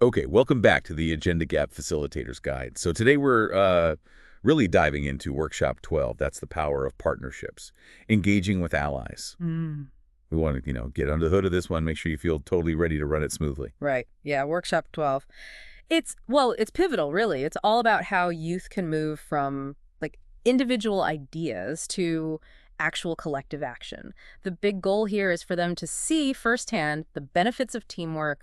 Okay, welcome back to the Agenda Gap Facilitators Guide. So today we're really diving into Workshop 12. That's the power of partnerships, engaging with allies. Mm. We want to, get under the hood of this one, make sure you feel totally ready to run it smoothly. Right. Yeah, Workshop 12. It's pivotal, really. It's all about how youth can move from like individual ideas to actual collective action. The big goal here is for them to see firsthand the benefits of teamwork,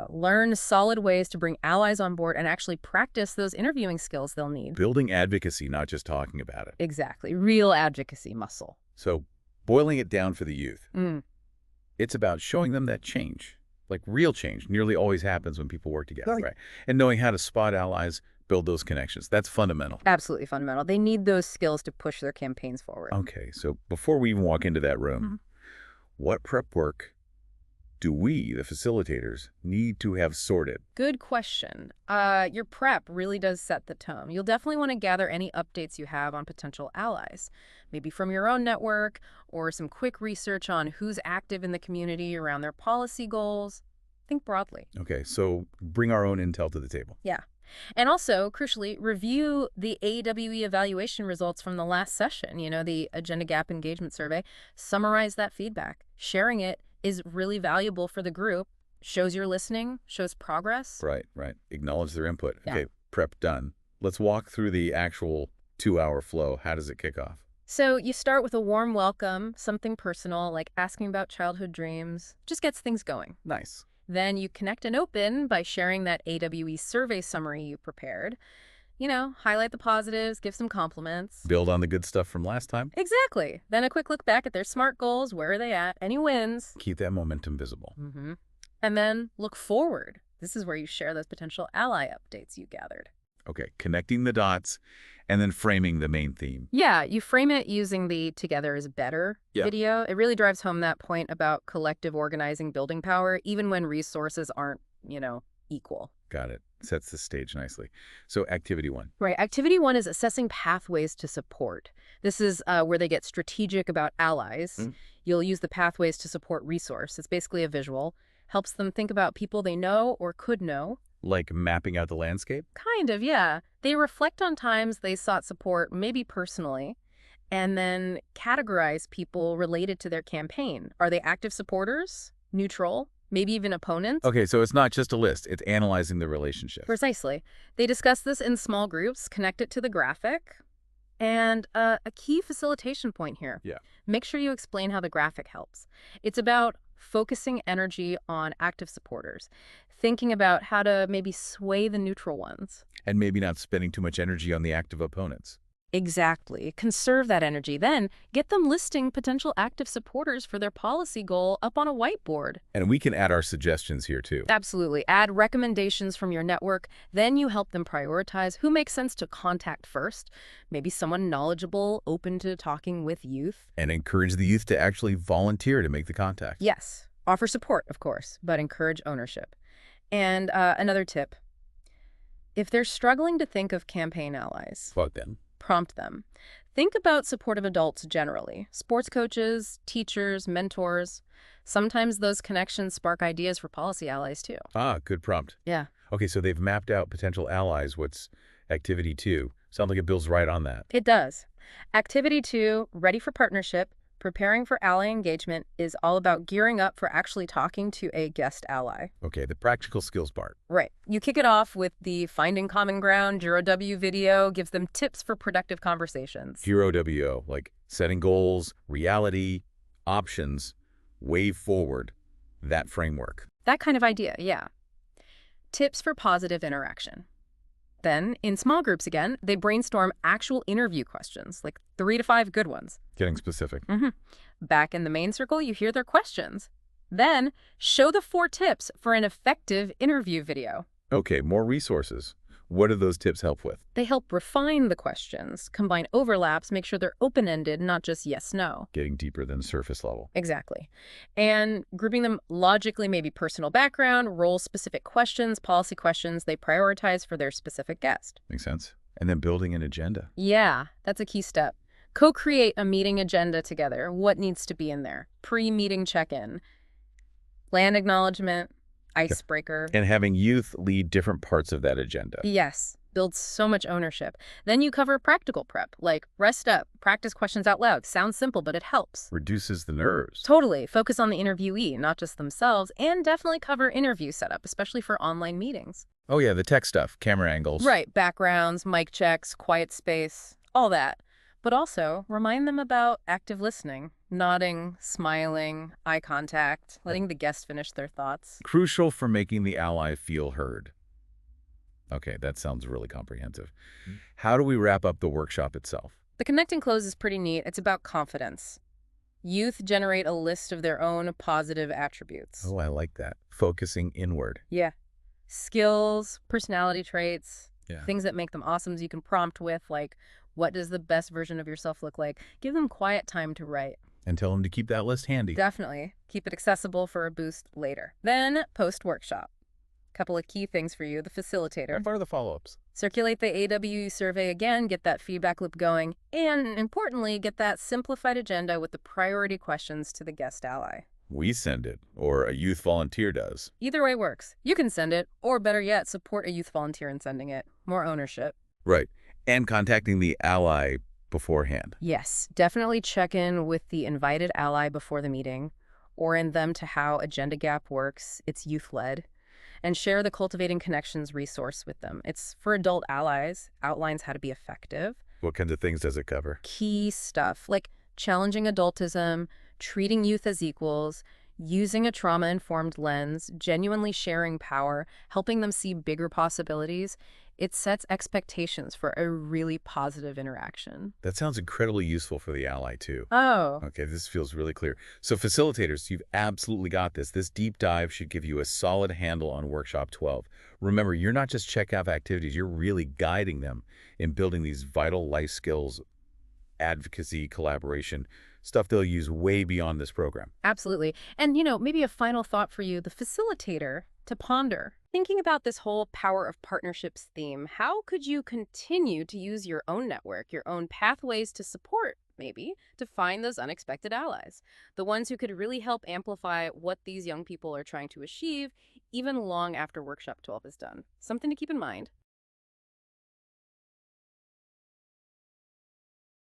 learn solid ways to bring allies on board, and actually practice those interviewing skills they'll need. Building advocacy, not just talking about it. Exactly. Real advocacy muscle. So boiling it down for the youth, Mm. it's about showing them that change, like real change, nearly always happens when people work together, Right. right? And knowing how to spot allies, build those connections. That's fundamental. Absolutely fundamental. They need those skills to push their campaigns forward. Okay, so before we even walk into that room, Mhm. what prep work do we, the facilitators, need to have sorted? Good question. Your prep really does set the tone. You'll definitely want to gather any updates you have on potential allies, maybe from your own network or some quick research on who's active in the community around their policy goals. Think broadly. Okay, so bring our own intel to the table. Yeah. And also, crucially, review the AWE evaluation results from the last session, the Agenda Gap Engagement Survey. Summarize that feedback. Sharing it is really valuable for the group, shows you're listening, shows progress. Right, right. Acknowledge their input. Yeah. Okay, prep done. Let's walk through the actual 2-hour flow. How does it kick off? So you start with a warm welcome, something personal, like asking about childhood dreams. Just gets things going. Nice. Then you connect and open by sharing that AWE survey summary you prepared. Highlight the positives, give some compliments. Build on the good stuff from last time. Exactly. Then a quick look back at their SMART goals. Where are they at? Any wins? Keep that momentum visible. Mm-hmm. And then look forward. This is where you share those potential ally updates you gathered. Okay, connecting the dots and then framing the main theme. Yeah, you frame it using the Together is Better Yeah. video. It really drives home that point about collective organizing building power, even when resources aren't, equal. Got it. Sets the stage nicely. So activity 1. Right. Activity 1 is assessing pathways to support. This is where they get strategic about allies. Mm. You'll use the pathways to support resource. It's basically a visual. Helps them think about people they know or could know. Like mapping out the landscape? Kind of, yeah. They reflect on times they sought support, maybe personally, and then categorize people related to their campaign. Are they active supporters? Neutral? Maybe even opponents? Okay, so it's not just a list. It's analyzing the relationship. Precisely. They discuss this in small groups, connect it to the graphic. And a key facilitation point here. Yeah. Make sure you explain how the graphic helps. It's about focusing energy on active supporters, thinking about how to maybe sway the neutral ones. And maybe not spending too much energy on the active opponents. Exactly. Conserve that energy. Then get them listing potential active supporters for their policy goal up on a whiteboard. And we can add our suggestions here too. Absolutely. Add recommendations from your network. Then you help them prioritize who makes sense to contact first. Maybe someone knowledgeable, open to talking with youth. And encourage the youth to actually volunteer to make the contact. Yes. Offer support, of course, but encourage ownership. And another tip. If they're struggling to think of campaign allies, Fuck them. prompt them. Think about supportive adults generally. Sports coaches, teachers, mentors. Sometimes those connections spark ideas for policy allies too. Ah, good prompt. Yeah, Okay, so they've mapped out potential allies. What's activity 2? Sounds like it builds right on that. it does. Activity 2, ready for partnership, preparing for ally engagement, is all about gearing up for actually talking to a guest ally. Okay, the practical skills part. Right. You kick it off with the Finding Common Ground Jiro W video, gives them tips for productive conversations. Hero WO, like setting goals, reality, options, way forward, that framework. That kind of idea, yeah. Tips for positive interaction. Then, in small groups again, they brainstorm actual interview questions, like 3 to 5 good ones. Getting specific. Back in the main circle, you hear their questions. Then, show the 4 tips for an effective interview video. Okay, more resources. What do those tips help with? They help refine the questions, combine overlaps, make sure they're open-ended, not just yes-no. Getting deeper than surface level. Exactly. And grouping them logically, maybe personal background, role-specific questions, policy questions they prioritize for their specific guest. Makes sense? And then building an agenda. Yeah, that's a key step. Co-create a meeting agenda together. What needs to be in there? Pre-meeting check-in. Land acknowledgement. icebreaker. And having youth lead different parts of that agenda. Yes, builds so much ownership. Then you cover practical prep, like rest up, practice questions out loud. Sounds simple, but it helps. Reduces the nerves. Totally. Focus on the interviewee, not just themselves, and definitely cover interview setup, especially for online meetings. Oh yeah, the tech stuff, camera angles. Right. Backgrounds, mic checks, quiet space, all that. But also remind them about active listening, nodding, smiling, eye contact, letting the guest finish their thoughts. Crucial for making the ally feel heard. Okay, that sounds really comprehensive. How do we wrap up the workshop itself? The connect and close is pretty neat. It's about confidence. Youth generate a list of their own positive attributes. Oh, I like that. Focusing inward. Yeah. Skills, personality traits, Yeah. things that make them awesome you can prompt with, like, what does the best version of yourself look like? Give them quiet time to write. And tell them to keep that list handy. Definitely. Keep it accessible for a boost later. Then, post-workshop. Couple of key things for you. The facilitator. What are the follow-ups? Circulate the AWE survey again, get that feedback loop going, and importantly, get that simplified agenda with the priority questions to the guest ally. We send it, or a youth volunteer does. Either way works. You can send it, or better yet, support a youth volunteer in sending it. More ownership. Right. And contacting the ally beforehand. Yes, definitely check in with the invited ally before the meeting, orient them to how Agenda Gap works. It's youth-led. And share the Cultivating Connections resource with them. It's for adult allies, outlines how to be effective. What kinds of things does it cover? Key stuff like challenging adultism, treating youth as equals, using a trauma-informed lens, genuinely sharing power, helping them see bigger possibilities. It sets expectations for a really positive interaction. That sounds incredibly useful for the ally, too. Oh. Okay, this feels really clear. So facilitators, you've absolutely got this. This deep dive should give you a solid handle on Workshop 12. Remember, you're not just checking off activities, you're really guiding them in building these vital life skills, advocacy, collaboration, stuff they'll use way beyond this program. Absolutely. And, maybe a final thought for you, the facilitator, to ponder. Thinking about this whole power of partnerships theme, how could you continue to use your own network, your own pathways to support, maybe, to find those unexpected allies? The ones who could really help amplify what these young people are trying to achieve, even long after Workshop 12 is done. Something to keep in mind.